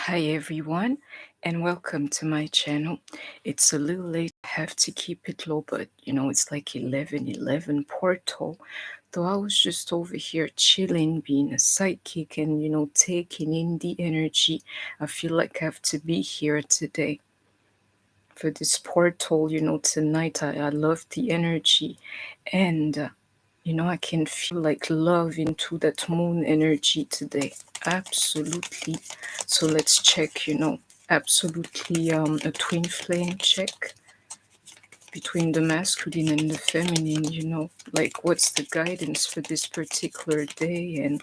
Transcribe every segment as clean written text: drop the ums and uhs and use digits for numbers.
Hi everyone, and welcome to my channel. It's a little late, I have to keep it low, but it's like 11:11 portal. Though I was just over here chilling, being a psychic and taking in the energy. I feel like I have to be here today for this portal, tonight. I love the energy, and I can feel like love into that moon energy today. Absolutely. So let's check, absolutely a twin flame check between the masculine and the feminine, like what's the guidance for this particular day. And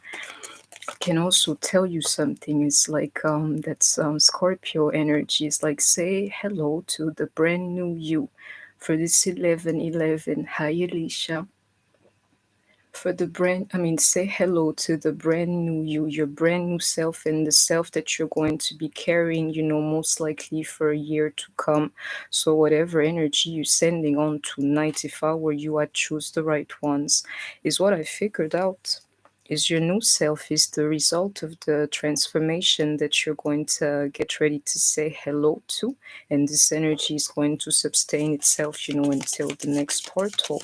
I can also tell you something. It's like that's Scorpio energy. It's like say hello to the brand new you for this 11:11. Hi Alicia. For the brand, say hello to the brand new you, your brand new self, and the self that you're going to be carrying, most likely for a year to come. So whatever energy you're sending on tonight, if I were you, I'd choose the right ones, is what I figured out. Is your new self is the result of the transformation that you're going to get ready to say hello to, and this energy is going to sustain itself, until the next portal.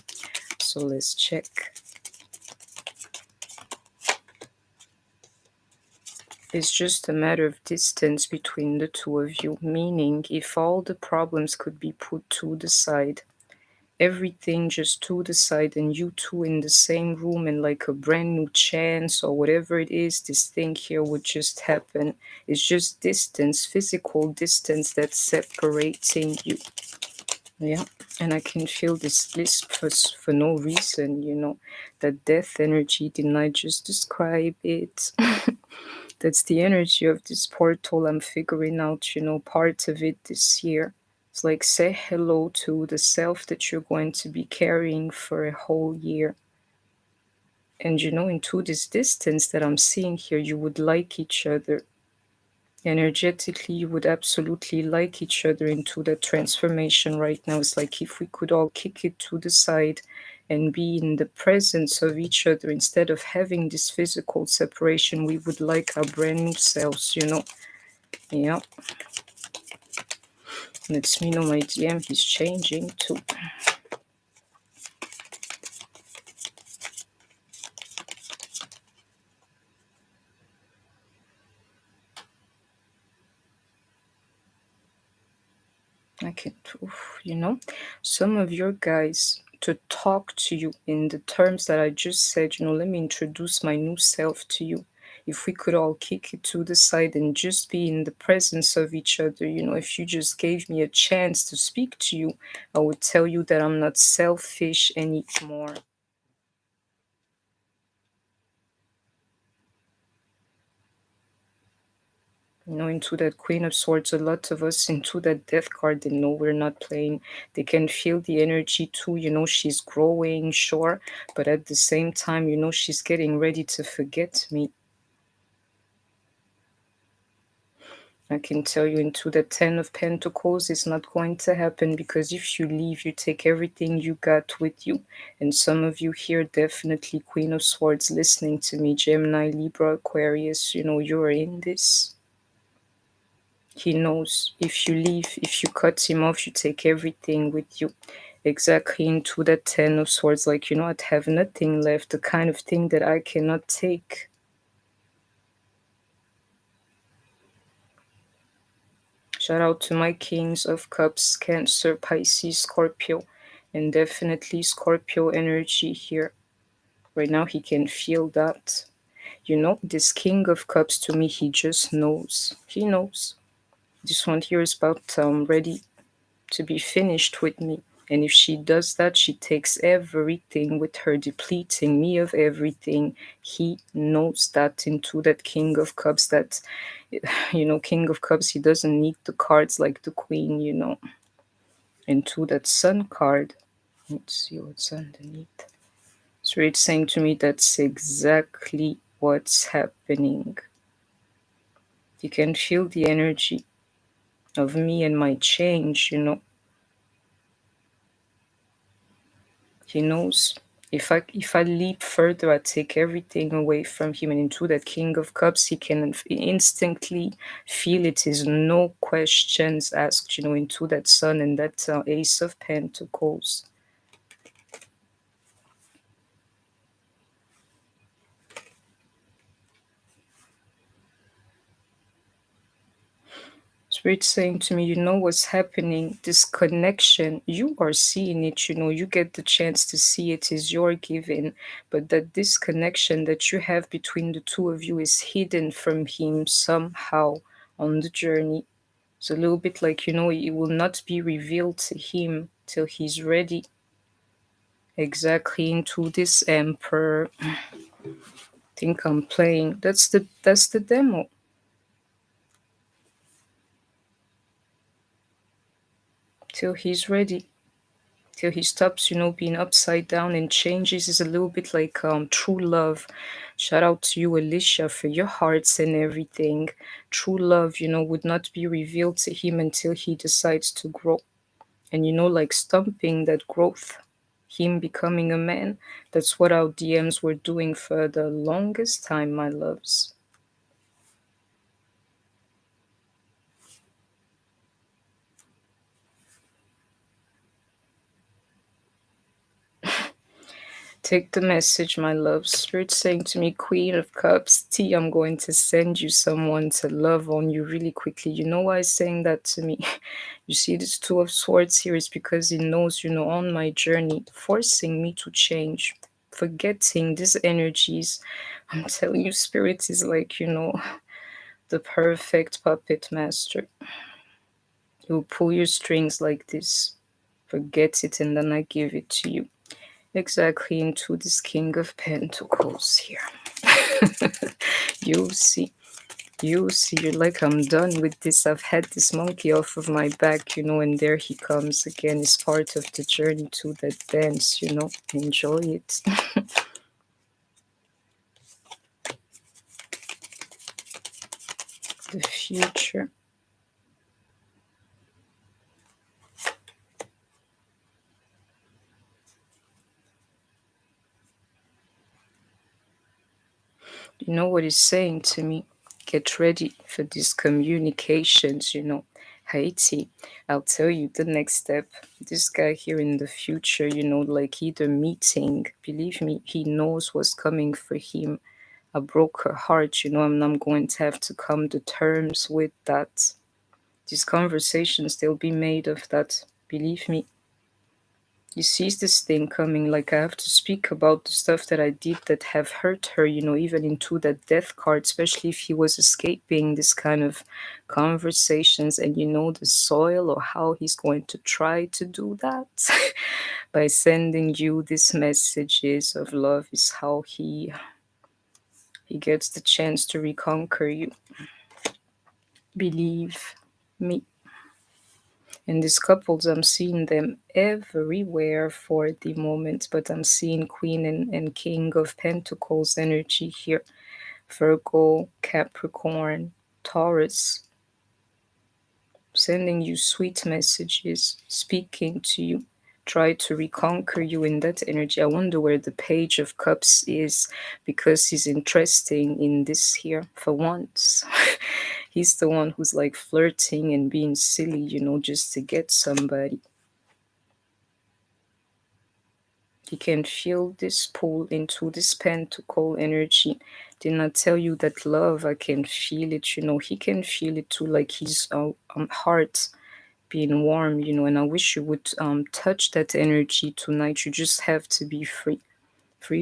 So let's check. It's just a matter of distance between the two of you, meaning if all the problems could be put to the side, everything just to the side, and you two in the same room and like a brand new chance or whatever it is, this thing here would just happen. It's just distance, physical distance that's separating you. Yeah, and I can feel this bliss for no reason, that death energy. Didn't I just describe it? That's the energy of this portal. I'm figuring out, part of it this year. It's like say hello to the self that you're going to be carrying for a whole year. And into this distance that I'm seeing here, you would like each other. Energetically, you would absolutely like each other into that transformation right now. It's like if we could all kick it to the side and be in the presence of each other instead of having this physical separation, we would like our brand new selves, Yeah. Lets me know my DM, he's changing too. I can, some of your guys to talk to you in the terms that I just said, let me introduce my new self to you. If we could all kick it to the side and just be in the presence of each other, if you just gave me a chance to speak to you, I would tell you that I'm not selfish anymore. Into that Queen of Swords, a lot of us into that Death card, they know we're not playing. They can feel the energy too, she's growing, sure, but at the same time, she's getting ready to forget me. I can tell you into the 10 of Pentacles, it's not going to happen, because if you leave, you take everything you got with you. And some of you here, definitely Queen of Swords, listening to me, Gemini, Libra, Aquarius, you're in this. He knows if you leave, if you cut him off, you take everything with you. Exactly into that 10 of Swords, like, I'd have nothing left, the kind of thing that I cannot take. Shout out to my Kings of Cups, Cancer, Pisces, Scorpio, and definitely Scorpio energy here. Right now, he can feel that. This King of Cups, to me, he just knows. He knows. This one here is about ready to be finished with me. And if she does that, she takes everything with her, depleting me of everything. He knows that into that King of Cups, that, King of Cups, he doesn't need the cards like the Queen, Into that Sun card. Let's see what's underneath. So it's saying to me that's exactly what's happening. You can feel the energy of me and my change, He knows If I leap further, I take everything away from him, and into that King of Cups, he can instantly feel it. Is no questions asked, into that Sun and that Ace of Pentacles. Spirit saying to me, you know what's happening, this connection, you are seeing it, you get the chance to see it, is your giving, but that this connection that you have between the two of you is hidden from him somehow on the journey. It's a little bit like, it will not be revealed to him till he's ready. Exactly, into this Emperor. I think I'm playing. That's the demo. Till he's ready. Till he stops, being upside down and changes. Is a little bit like true love. Shout out to you, Alicia, for your hearts and everything. True love, would not be revealed to him until he decides to grow. And like stomping that growth, him becoming a man. That's what our DMs were doing for the longest time, my loves. Take the message, my love. Spirit saying to me, Queen of Cups, T, I'm going to send you someone to love on you really quickly. You know why he's saying that to me? You see this Two of Swords here is because he knows, on my journey, forcing me to change, forgetting these energies. I'm telling you, Spirit is like, the perfect puppet master. He'll pull your strings like this, forget it, and then I give it to you. Exactly, into this King of Pentacles here. you see, you're like, I'm done with this. I've had this monkey off of my back, and there he comes again. It's part of the journey to that dance, enjoy it. The future. You know what he's saying to me? Get ready for these communications, Haiti, I'll tell you the next step. This guy here in the future, like either meeting, believe me, he knows what's coming for him. I broke her heart, and I'm going to have to come to terms with that. These conversations, they'll be made of that, believe me. He sees this thing coming, like I have to speak about the stuff that I did that have hurt her, even into that death card, especially if he was escaping this kind of conversations, and the soil or how he's going to try to do that by sending you these messages of love is how he gets the chance to reconquer you. Believe me. And these couples, I'm seeing them everywhere for the moment, but I'm seeing Queen and King of Pentacles energy here. Virgo, Capricorn, Taurus, sending you sweet messages, speaking to you, try to reconquer you in that energy. I wonder where the Page of Cups is, because he's interesting in this here for once. He's the one who's like flirting and being silly, just to get somebody. He can feel this pull into this pentacle energy. Didn't I tell you that love? I can feel it, He can feel it too, like his heart being warm, And I wish you would touch that energy tonight. You just have to be free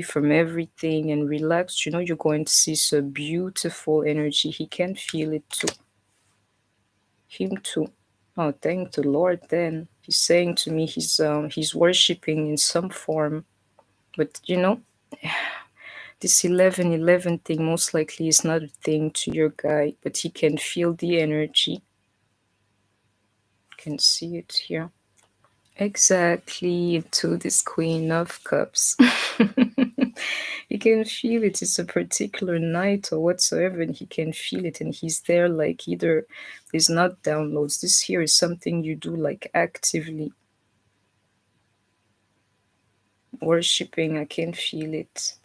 from everything and relaxed. You're going to see so beautiful energy. He can feel it too. Him too. Oh, thank the Lord. Then he's saying to me, he's worshiping in some form. But this 11-11 thing most likely is not a thing to your guy, but he can feel the energy. Can see it here. Exactly, to this Queen of Cups. He can feel it. It's a particular night or whatsoever, and he can feel it, and he's there like either is not downloads. This here is something you do like actively. Worshipping, I can feel it.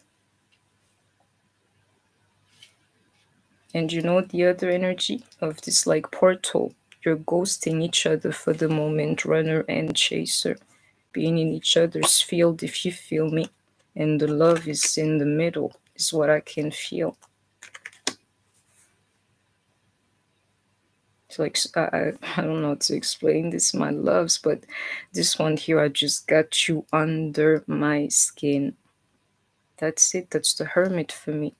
And you know the other energy of this like portal, you're ghosting each other for the moment, runner and chaser, being in each other's field, if you feel me. And the love is in the middle, is what I can feel. It's like, I don't know how to explain this, my loves, but this one here, I just got you under my skin. That's it. That's the hermit for me.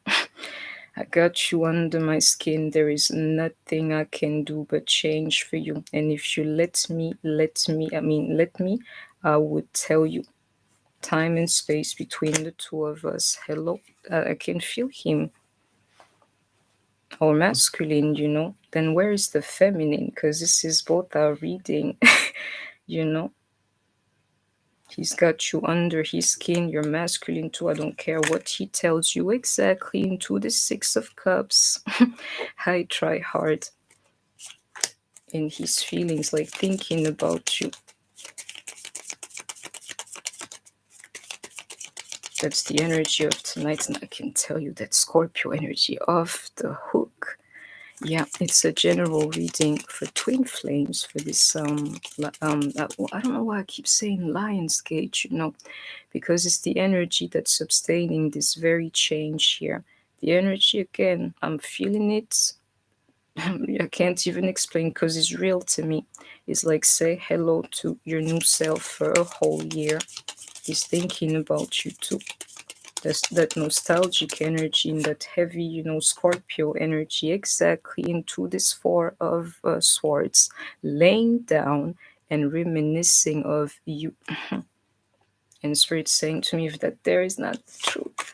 I got you under my skin. There is nothing I can do but change for you. And if you let me, I would tell you. Time and space between the two of us. Hello. I can feel him. Or masculine, you know. Then where is the feminine? Because this is both our reading, you know. He's got you under his skin. You're masculine too. I don't care what he tells you exactly. Into the Six of Cups. I try hard in his feelings, like thinking about you. That's the energy of tonight, and I can tell you that Scorpio energy off the hook. Yeah, it's a general reading for twin flames for this I don't know why I keep saying Lion's Gate, you know, because it's the energy that's sustaining this very change here. The energy, again, I'm feeling it. I can't even explain because it's real to me. It's like say hello to your new self for a whole year. He's thinking about you too. There's that nostalgic energy and that heavy, you know, Scorpio energy exactly into this Four of Swords, laying down and reminiscing of you. And Spirit saying to me that there is not the truth.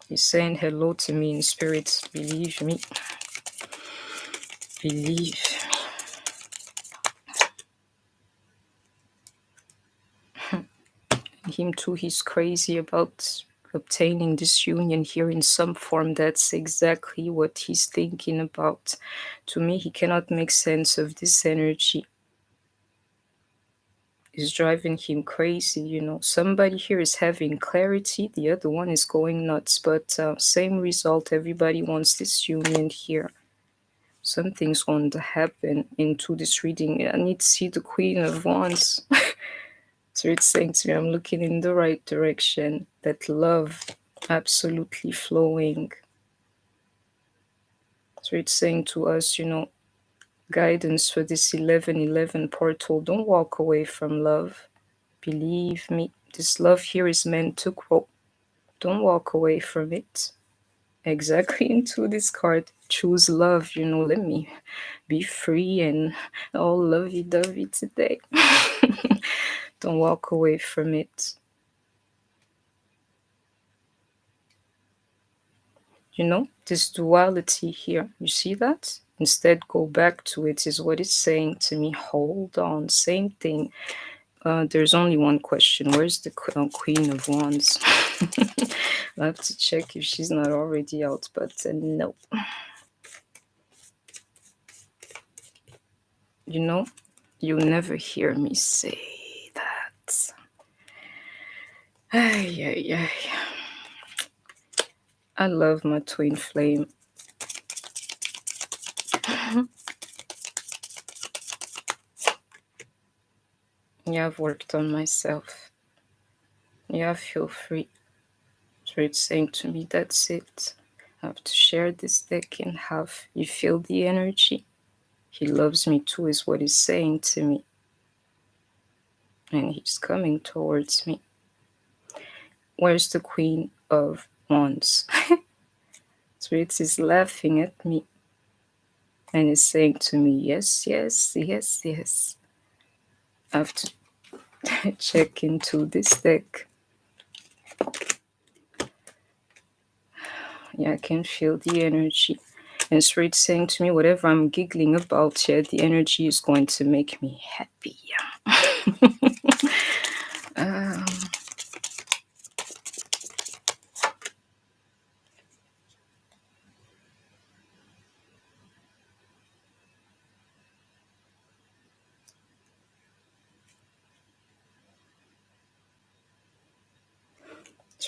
He's saying hello to me in spirit. Believe me. Believe. Him too, he's crazy about obtaining this union here in some form. That's exactly what he's thinking about. To me, he cannot make sense of this energy. It's driving him crazy, you know. Somebody here is having clarity, the other one is going nuts, but same result. Everybody wants this union here. Something's going to happen into this reading. I need to see the Queen of Wands. So it's saying to me, I'm looking in the right direction. That love absolutely flowing. So it's saying to us, you know, guidance for this 1111 portal. Don't walk away from love. Believe me, this love here is meant to grow. Don't walk away from it. Exactly into this card. Choose love, you know, let me be free and all lovey-dovey today. Don't walk away from it. You know, this duality here, you see that? Instead, go back to it, is what it's saying to me. Hold on, same thing. There's only one question. Where's the Queen of Wands? I'll have to check if she's not already out, but no. You know, you'll never hear me say that. Ay, ay, ay. I love my twin flame. Yeah, I've worked on myself. Yeah, I feel free. So it's saying to me, that's it. I have to share this deck in half. You feel the energy? He loves me too, is what he's saying to me. And he's coming towards me. Where's the Queen of Wands? Spirit is laughing at me. And is saying to me, yes, yes, yes, yes. I have to check into this deck. Yeah, I can feel the energy. And Spirit saying to me, whatever I'm giggling about here, the energy is going to make me happy. um,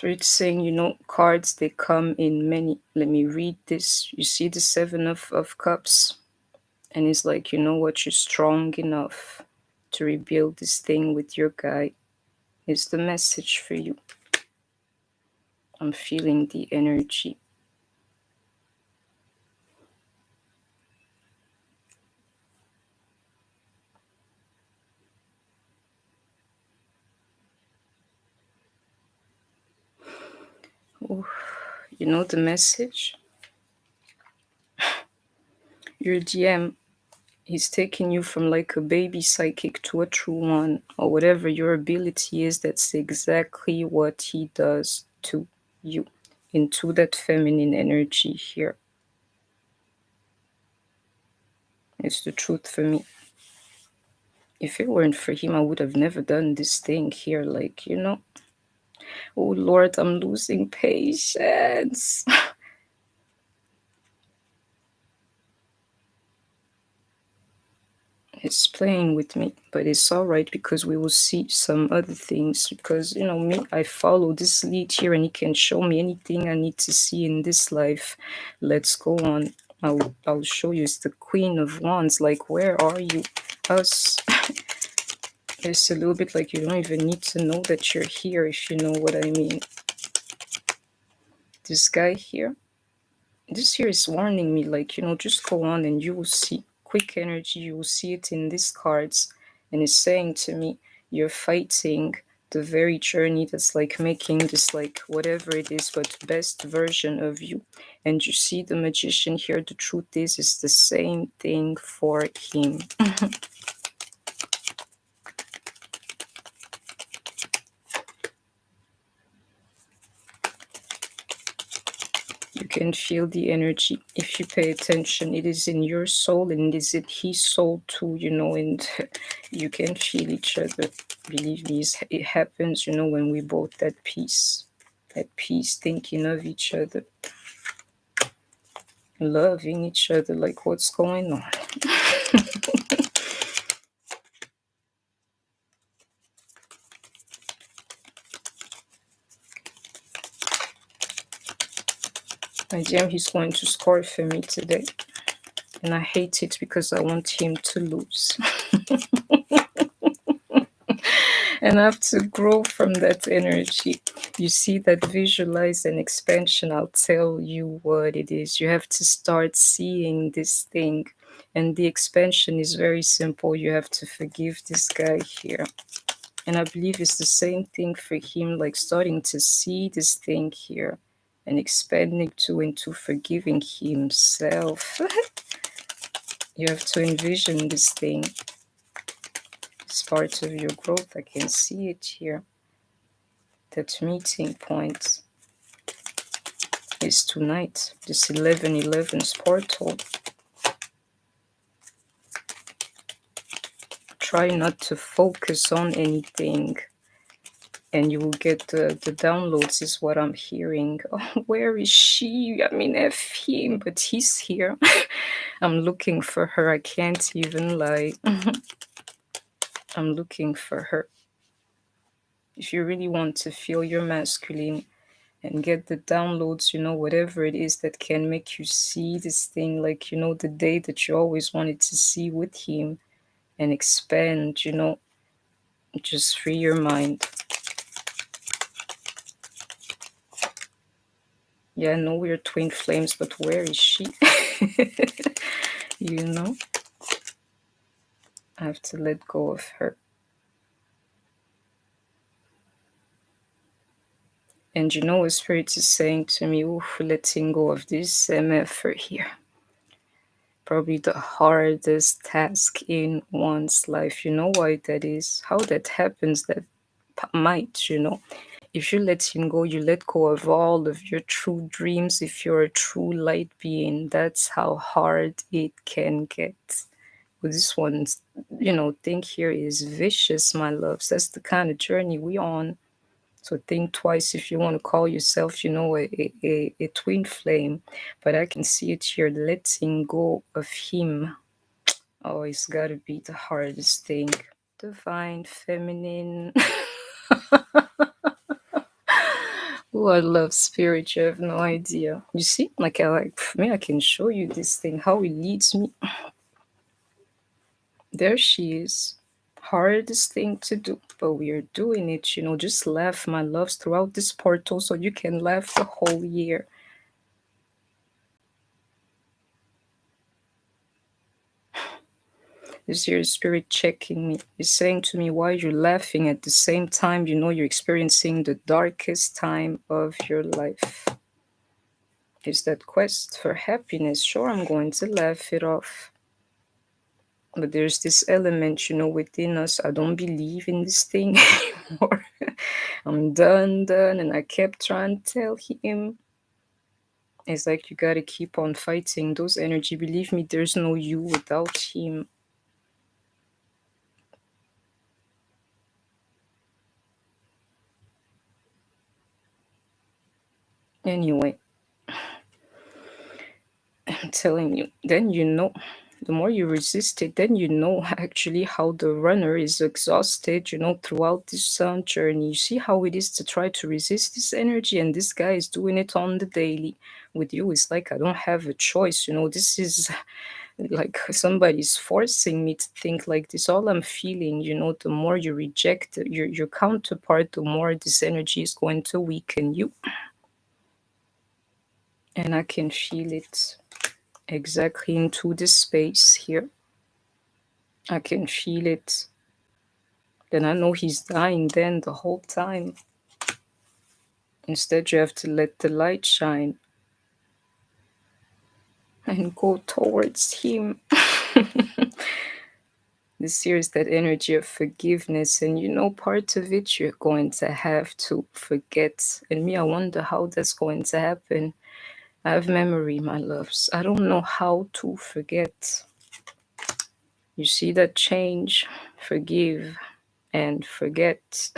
Spirit saying, you know, cards, they come in many. Let me read this. You see the Seven of Cups? And it's like, you know what, you're strong enough to rebuild this thing with your guy. It's the message for you. I'm feeling the energy. Ooh, you know the message? Your DM, he's taking you from like a baby psychic to a true one, or whatever your ability is. That's exactly what he does to you, into that feminine energy here. It's the truth for me. If it weren't for him, I would have never done this thing here. Like, you know, oh Lord, I'm losing patience. It's playing with me, but it's all right, because we will see some other things. Because, you know, me, I follow this lead here, and he can show me anything I need to see in this life. Let's go on. I'll show you. It's the Queen of Wands. Like, where are you? Us. It's a little bit like you don't even need to know that you're here, if you know what I mean. This guy here, this here is warning me, like, you know, just go on and you will see quick energy. You will see it in these cards, and it's saying to me, you're fighting the very journey that's like making this, like, whatever it is, but best version of you. And you see the Magician here. The truth is, it's the same thing for him. You can feel the energy if you pay attention. It is in your soul, and it is in his soul too, you know, and you can feel each other. Believe me, it happens, you know, when we both at peace, thinking of each other, loving each other. Like, what's going on? My damn, he's going to score for me today. And I hate it, because I want him to lose. And I have to grow from that energy. You see that visualize and expansion. I'll tell you what it is. You have to start seeing this thing. And the expansion is very simple. You have to forgive this guy here. And I believe it's the same thing for him, like starting to see this thing here and expanding into forgiving himself. You have to envision this thing. It's part of your growth. I can see it here. That meeting point is tonight. This 11/11's portal. Try not to focus on anything, and you will get the downloads, is what I'm hearing. Oh, where is she? I mean, F him, but he's here. I'm looking for her. I can't even lie. I'm looking for her. If you really want to feel your masculine and get the downloads, you know, whatever it is that can make you see this thing, like, you know, the day that you always wanted to see with him, and expand, you know, just free your mind. Yeah, I know we're twin flames, but where is she? You know, I have to let go of her. And you know what Spirit is saying to me? Oof, letting go of this MF here. Probably the hardest task in one's life. You know why that is? How that happens, that might, you know. If you let him go, you let go of all of your true dreams. If you're a true light being, that's how hard it can get. But this one's, you know, thing here is vicious, my loves. That's the kind of journey we on. So think twice if you want to call yourself, you know, a twin flame. But I can see it here, letting go of him. Oh, it's got to be the hardest thing. Divine feminine. Oh, I love spirit. You have no idea. You see, like for me, I can show you this thing, how it leads me. There she is. Hardest thing to do, but we are doing it. Just laugh, my loves, throughout this portal so you can laugh the whole year. This year is spirit checking me. It's saying to me, why you're laughing at the same time you're experiencing the darkest time of your life. It's that quest for happiness. Sure, I'm going to laugh it off. But there's this element, within us. I don't believe in this thing anymore. I'm done. And I kept trying to tell him. It's like you gotta keep on fighting those energy. Believe me, there's no you without him. Anyway, I'm telling you, then the more you resist it, then actually how the runner is exhausted, throughout this journey. You see how it is to try to resist this energy, and this guy is doing it on the daily. With you, it's like I don't have a choice, this is like somebody's forcing me to think like this. All I'm feeling, the more you reject your counterpart, the more this energy is going to weaken you. And I can feel it exactly into this space here. I can feel it. Then I know he's dying then the whole time. Instead, you have to let the light shine and go towards him. This here is that energy of forgiveness, and part of it you're going to have to forget. And me, I wonder how that's going to happen. I have memory, my loves. I don't know how to forget. You see that change? Forgive and forget.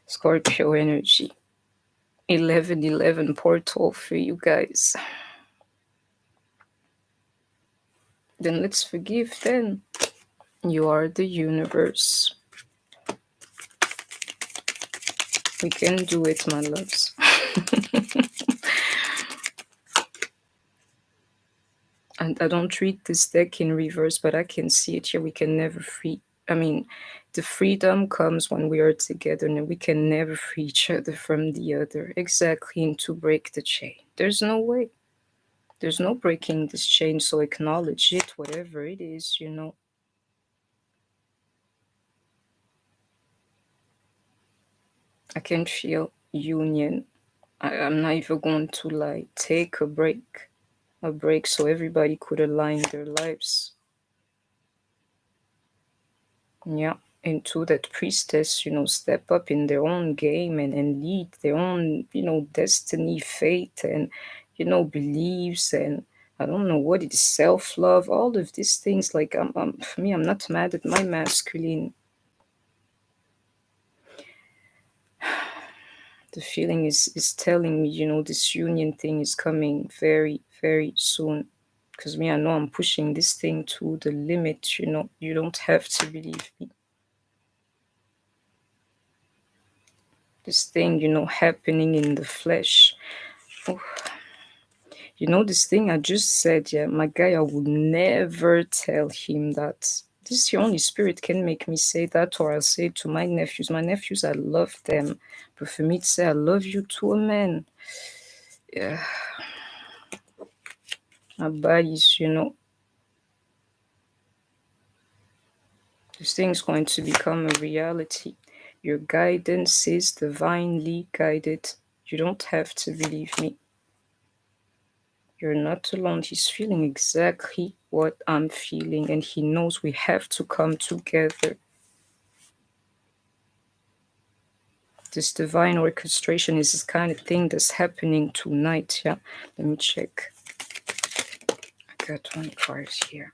Scorpio energy. 1111 portal for you guys. Then let's forgive then. You are the universe. We can do it, my loves. And I don't treat this deck in reverse, but I can see it here. We can never free. I mean, the freedom comes when we are together, and we can never free each other from the other. Exactly, and to break the chain. There's no way. There's no breaking this chain, so acknowledge it, whatever it is, I can feel union. I'm not even going to lie. Take a break. A break so everybody could align their lives. Yeah. Into that priestess, step up in their own game and lead their own, destiny, fate, and, beliefs, and I don't know what it is, self-love, all of these things. Like, for me, I'm not mad at my masculine. The feeling is telling me, this union thing is coming very, very soon. Because me, I know I'm pushing this thing to the limit, You don't have to believe me. This thing, happening in the flesh. Oh. This thing I just said, yeah, my guy, I would never tell him that. This your only spirit can make me say that, or I'll say it to my nephews. My nephews, I love them. But for me to say I love you to a man, yeah, my body's, this thing's going to become a reality. Your guidance is divinely guided. You don't have to believe me. You're not alone. He's feeling exactly what I'm feeling, and he knows we have to come together. This divine orchestration is this kind of thing that's happening tonight. Yeah, let me check. I got one card here.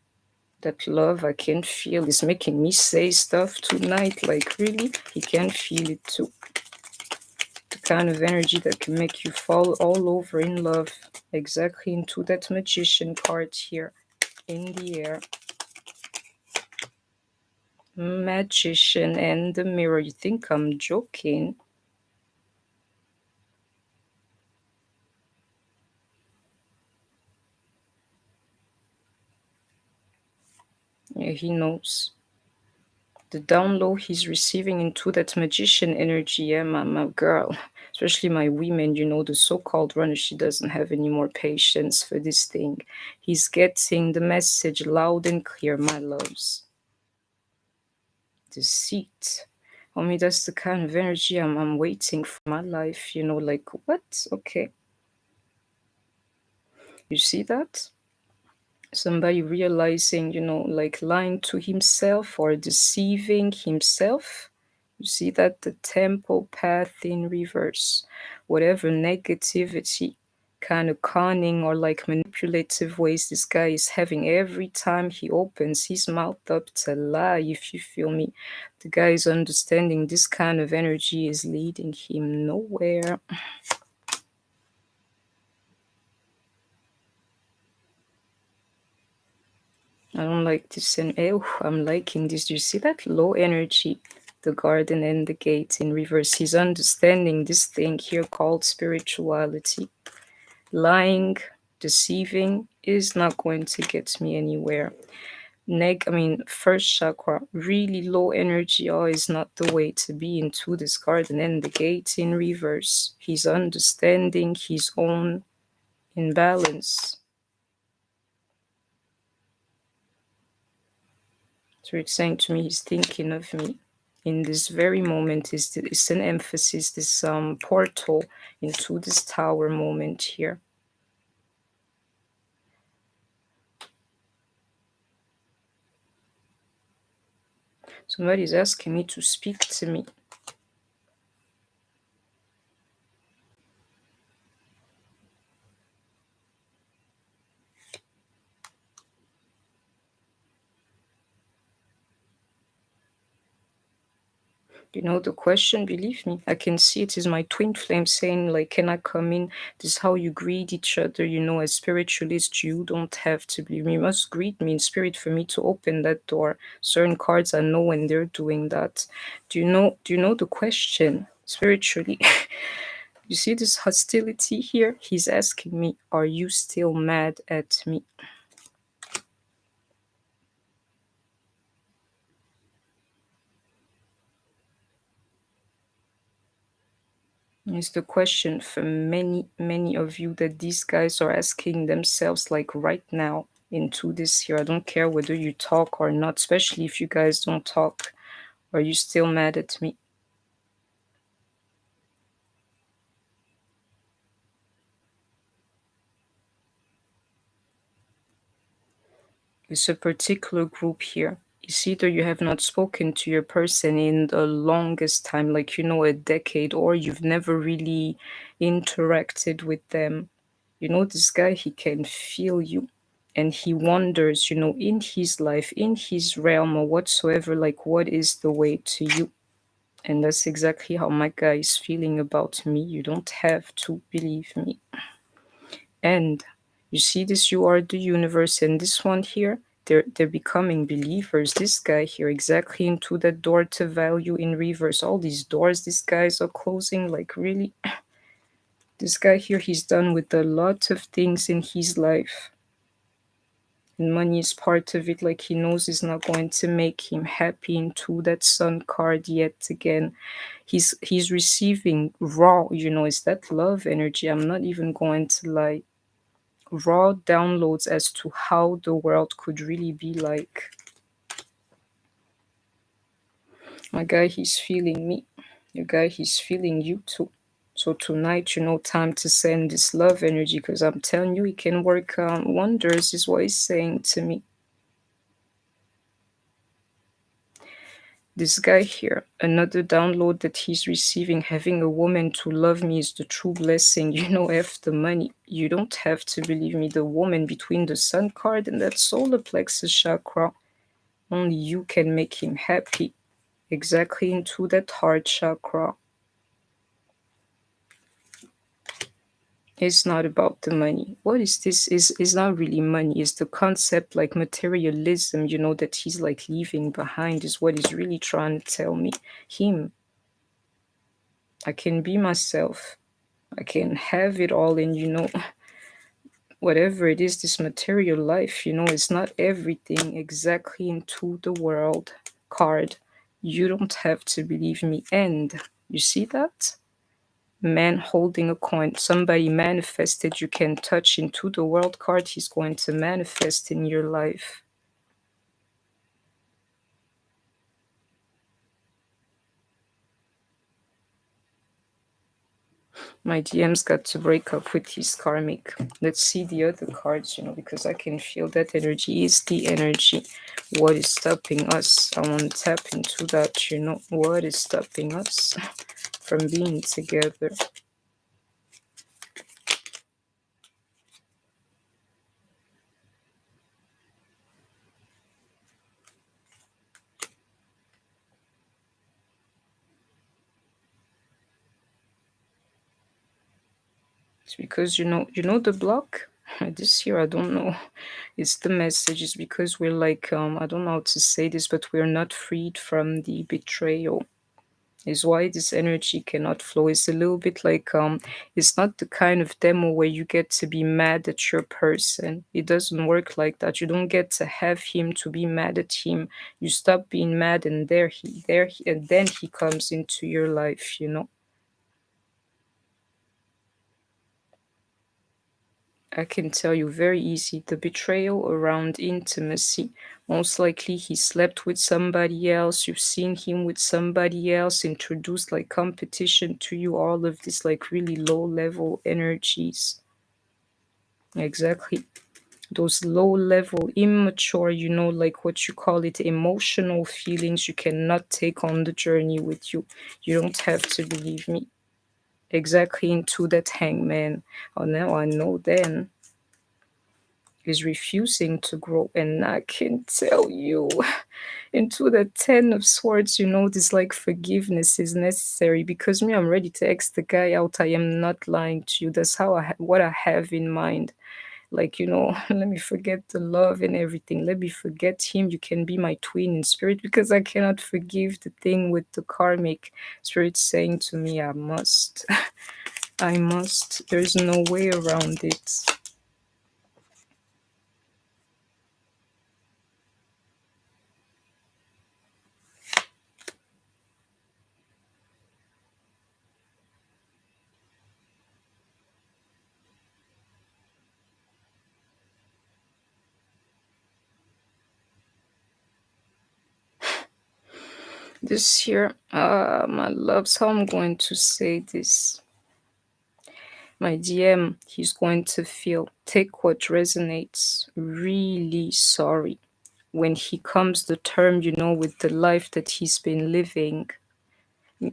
That love I can feel is making me say stuff tonight. Like, really, he can feel it too. The kind of energy that can make you fall all over in love. Exactly into that magician card here in the air. Magician and the mirror. You think I'm joking? Yeah, he knows. The down low he's receiving into that magician energy, yeah, my girl, especially my women, the so-called runner, she doesn't have any more patience for this thing. He's getting the message loud and clear, my loves. Deceit. I mean, that's the kind of energy I'm waiting for my life, like, what? Okay. You see that? Somebody realizing, like lying to himself or deceiving himself. You see that the tempo path in reverse, whatever negativity, kind of cunning or like manipulative ways this guy is having every time he opens his mouth up to lie, if you feel me. The guy is understanding this kind of energy is leading him nowhere. I don't like this, and I'm liking this. Do you see that low energy? The garden and the gate in reverse. He's understanding this thing here called spirituality. Lying, deceiving is not going to get me anywhere. First chakra, really low energy, is not the way to be into this garden and the gate in reverse. He's understanding his own imbalance. So it's saying to me, he's thinking of me. In this very moment is an emphasis, this portal into this tower moment here. Somebody's asking me to speak to me. The question, believe me, I can see it is my twin flame saying, like, can I come in? This is how you greet each other, as spiritualists. You don't have to believe me. You must greet me in spirit for me to open that door. Certain cards I know when they're doing that. Do you know the question spiritually? You see this hostility here? He's asking me, are you still mad at me? It's the question for many, many of you that these guys are asking themselves, like right now, into this here. I don't care whether you talk or not, especially if you guys don't talk. Are you still mad at me? It's a particular group here. It's either you have not spoken to your person in the longest time, like, a decade, or you've never really interacted with them. This guy, he can feel you. And he wonders, in his life, in his realm or whatsoever, like, what is the way to you? And that's exactly how my guy is feeling about me. You don't have to believe me. And you see this, you are the universe, and this one here, they're becoming believers. This guy here, exactly into that door to value in reverse. All these doors these guys are closing, like, really. This guy here, he's done with a lot of things in his life. And money is part of it, like he knows is not going to make him happy into that sun card yet again. He's receiving raw, is that love energy. I'm not even going to lie. Raw downloads as to how the world could really be like. My guy, he's feeling me. Your guy, he's feeling you too. So tonight, time to send this love energy, because I'm telling you, it can work wonders, is what he's saying to me. This guy here, another download that he's receiving, having a woman to love me is the true blessing. After money, you don't have to believe me. The woman between the sun card and that solar plexus chakra, only you can make him happy. Exactly into that heart chakra. It's not about the money. What is this? Is not really money. It's the concept, like materialism, that he's like leaving behind, is what he's really trying to tell me. Him. I can be myself. I can have it all, and whatever it is, this material life, you know, it's not everything exactly into the world card. You don't have to believe me. And you see that? Man holding a coin. Somebody manifested, you can touch into the world card. He's going to manifest in your life. My DM's got to break up with his karmic. Let's see the other cards, you know, because I can feel that energy is the energy. What is stopping us? I want to tap into that, you know. What is stopping us from being together? It's because you know the block. This year I don't know. It's the message. It's because we're like I don't know how to say this, but we're not freed from the betrayal. Is why this energy cannot flow. It's a little bit like it's not the kind of demo where you get to be mad at your person. It doesn't work like that. You don't get to have him to be mad at him. You stop being mad, and and then he comes into your life, you know. I can tell you very easy the betrayal around intimacy. Most likely he slept with somebody else, you've seen him with somebody else, introduced like competition to you, all of this like really low level energies. Exactly. Those low level, immature, you know, like what you call it, emotional feelings you cannot take on the journey with you. You don't have to believe me. Exactly into that hangman. Oh, now I know then is refusing to grow. And I can tell you, into the 10 of swords, you know, this like forgiveness is necessary because me, I'm ready to X the guy out. I am not lying to you. That's how what I have in mind. Like, you know, let me forget the love and everything. Let me forget him. You can be my twin in spirit because I cannot forgive the thing with the karmic spirit saying to me, I must. I must. There's no way around it. This year, my loves, how I'm going to say this. My DM, he's going to feel, take what resonates, really sorry. When he comes the term, you know, with the life that he's been living,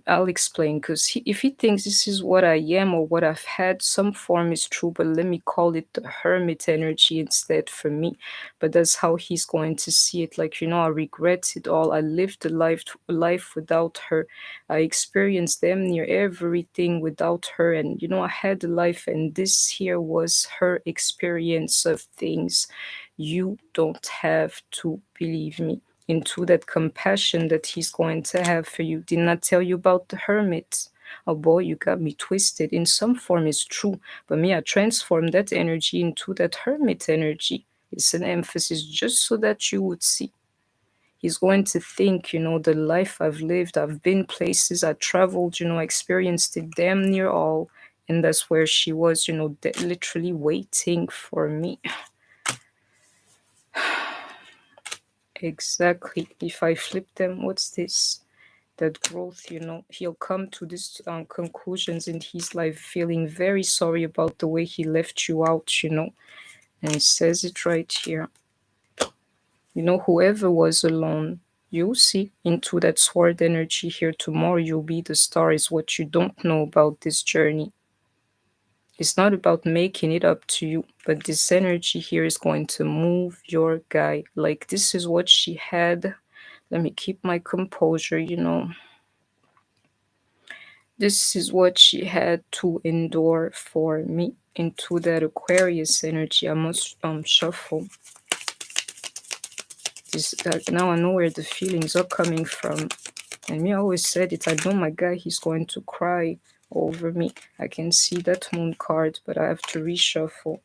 I'll explain because if he thinks this is what I am or what I've had, some form is true, but let me call it the hermit energy instead for me. But that's how he's going to see it. Like, you know, I regret it all. I lived a life without her. I experienced damn near everything without her. And, you know, I had a life, and this here was her experience of things. You don't have to believe me into that compassion that he's going to have for you. Did not tell you about the hermit. Oh boy, you got me twisted. In some form, it's true, but me, I transformed that energy into that hermit energy. It's an emphasis just so that you would see. He's going to think, you know, the life I've lived, I've been places, I traveled, you know, I experienced it damn near all. And that's where she was, you know, literally waiting for me. Exactly. If I flip them, what's this? That growth, you know, he'll come to these conclusions in his life feeling very sorry about the way he left you out, you know, and it says it right here. You know, whoever was alone, you'll see into that sword energy here tomorrow. You'll be the star, is what you don't know about this journey. It's not about making it up to you, but this energy here is going to move your guy. Like, this is what she had. Let me keep my composure, you know. This is what she had to endure for me. Into that Aquarius energy, I must shuffle this. Now I know where the feelings are coming from. And me, I always said it. I know my guy, he's going to cry over me. I can see that moon card, but I have to reshuffle.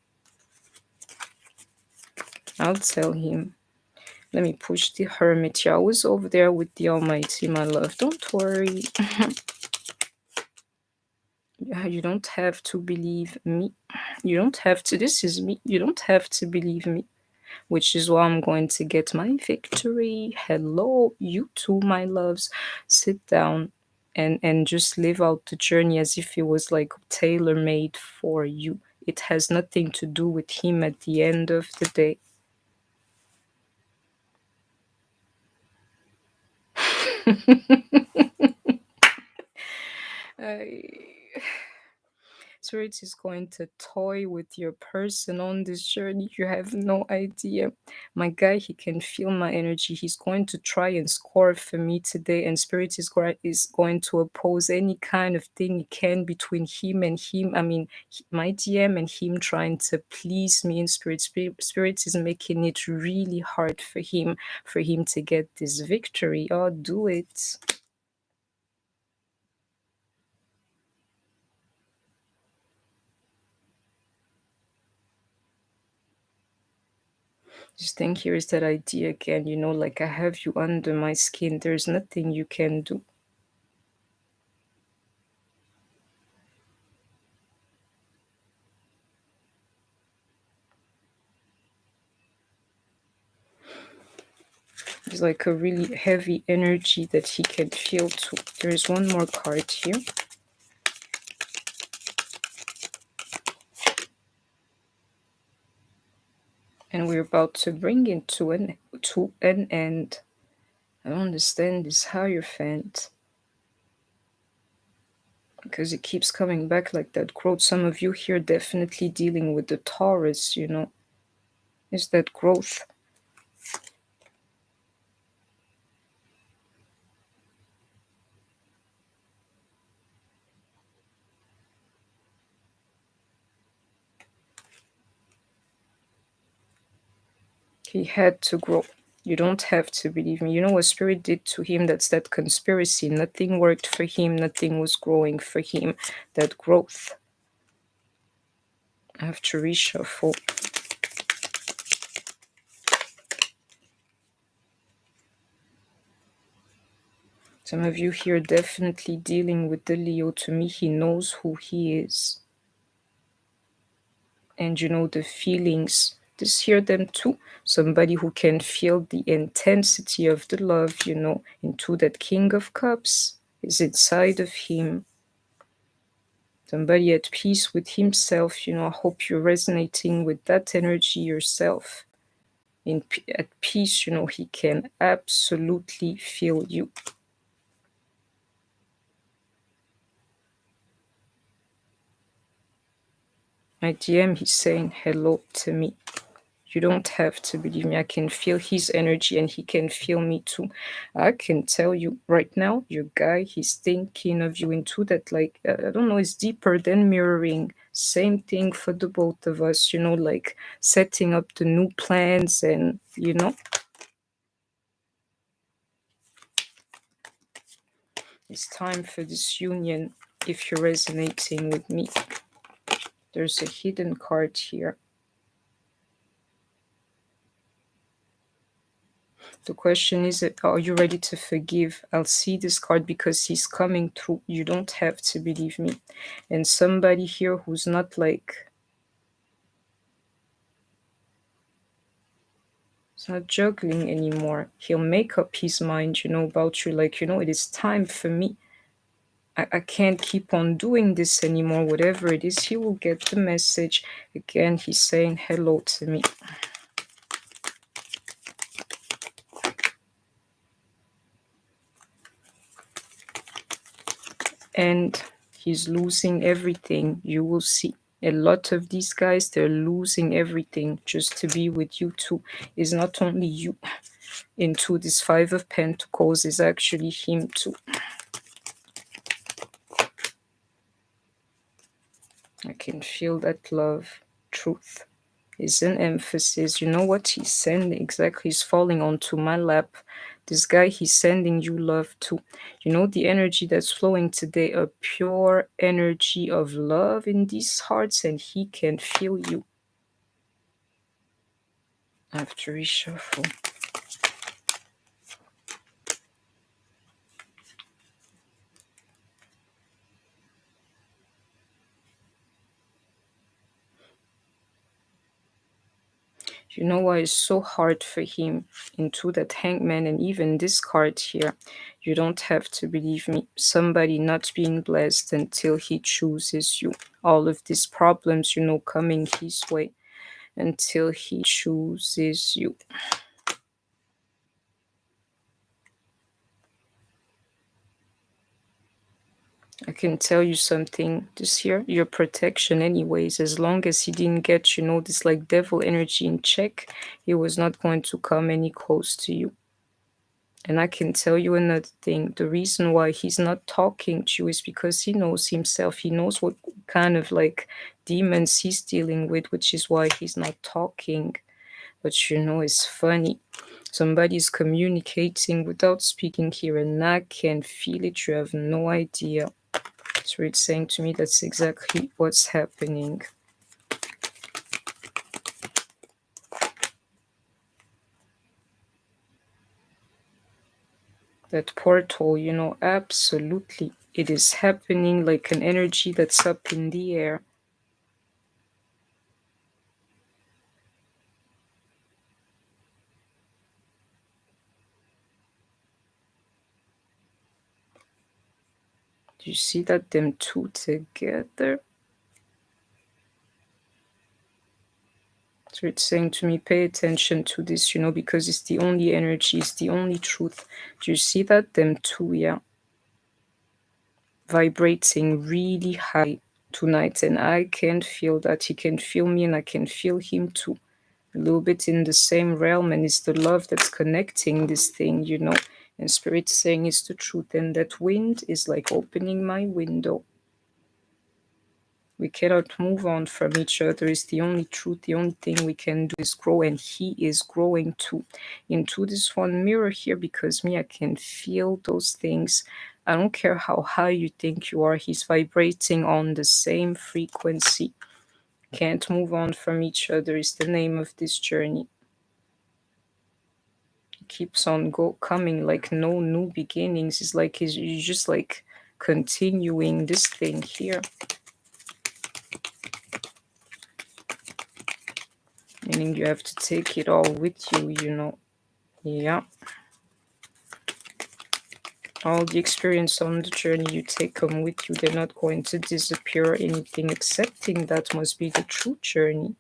I'll tell him. Let me push the Hermit. Yeah, I was over there with the Almighty, my love. Don't worry. Yeah, you don't have to believe me. You don't have to. This is me. You don't have to believe me. Which is why I'm going to get my victory. Hello, you too, my loves. Sit down and just live out the journey as if it was like tailor made for you. It has nothing to do with him at the end of the day. I Spirit is going to toy with your person on this journey. You have no idea. My guy, he can feel my energy. He's going to try and score for me today, and Spirit is going to oppose any kind of thing he can between him and him. I mean, my DM and him trying to please me in Spirit. Spirit is making it really hard for him to get this victory. Oh, do it. Just think here is that idea again, like I have you under my skin. There's nothing you can do. It's like a really heavy energy that he can feel too. There is one more card here. And we're about to bring it to an end. I don't understand this Hierophant. Because it keeps coming back like that growth. Some of you here definitely dealing with the Taurus, Is that growth. He had to grow. You don't have to believe me. You know what Spirit did to him? That's that conspiracy. Nothing worked for him. Nothing was growing for him. That growth. I have to reshuffle. Some of you here definitely dealing with the Leo. To me, he knows who he is. And the feelings. Just hear them too. Somebody who can feel the intensity of the love, into that King of Cups is inside of him. Somebody at peace with himself, I hope you're resonating with that energy yourself. At peace, he can absolutely feel you. My DM, he's saying hello to me. You don't have to believe me. I can feel his energy and he can feel me too. I can tell you right now, your guy, he's thinking of you into that, like, I don't know, it's deeper than mirroring. Same thing for the both of us, like setting up the new plans and, It's time for this union if you're resonating with me. There's a hidden card here. The question is, are you ready to forgive? I'll see this card because he's coming through. You don't have to believe me. And somebody here who's not like, it's not juggling anymore. He'll make up his mind, about you. Like, it is time for me. I can't keep on doing this anymore. Whatever it is, he will get the message. Again, he's saying hello to me. And he's losing everything. You will see. A lot of these guys, they're losing everything just to be with you too. It's not only you. Into this Five of Pentacles is actually him too. I can feel that love, truth is an emphasis. You know what he's sending exactly? He's falling onto my lap. This guy, he's sending you love too. The energy that's flowing today, a pure energy of love in these hearts, and he can feel you. after reshuffle. You know why it's so hard for him into that Hangman, and even this card here. You don't have to believe me. Somebody not being blessed until he chooses you. All of these problems, you know, coming his way until he chooses you. I can tell you something this year, your protection anyways, as long as he didn't get, you know, this like devil energy in check, he was not going to come any close to you. And I can tell you another thing, the reason why he's not talking to you is because he knows himself. He knows what kind of like demons he's dealing with, which is why he's not talking. But you know, it's funny. Somebody's communicating without speaking here, and I can feel it. You have no idea. So it's saying to me that's exactly what's happening. That portal, you know, absolutely. It is happening like an energy that's up in the air. Do you see that? Them two together? So it's saying to me, pay attention to this, you know, because it's the only energy, it's the only truth. Do you see that? Them two, yeah. Vibrating really high tonight. And I can feel that. He can feel me and I can feel him too. A little bit in the same realm. And it's the love that's connecting this thing, you know. And Spirit saying it's the truth. And that wind is like opening my window. We cannot move on from each other. It's the only truth. The only thing we can do is grow, and he is growing too into this one mirror here, because me, I can feel those things. I don't care how high you think you are. He's vibrating on the same frequency. Can't move on from each other is the name of this journey. It keeps on coming like no new beginnings. It's like he's just like continuing this thing here. Meaning you have to take it all with you, you know. Yeah. All the experience on the journey, you take them with you. They're not going to disappear or anything. Accepting that must be the true journey.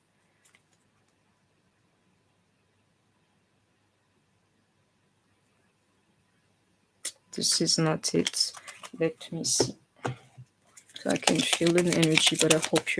This is not it. Let me see. So I can feel an energy, but I hope you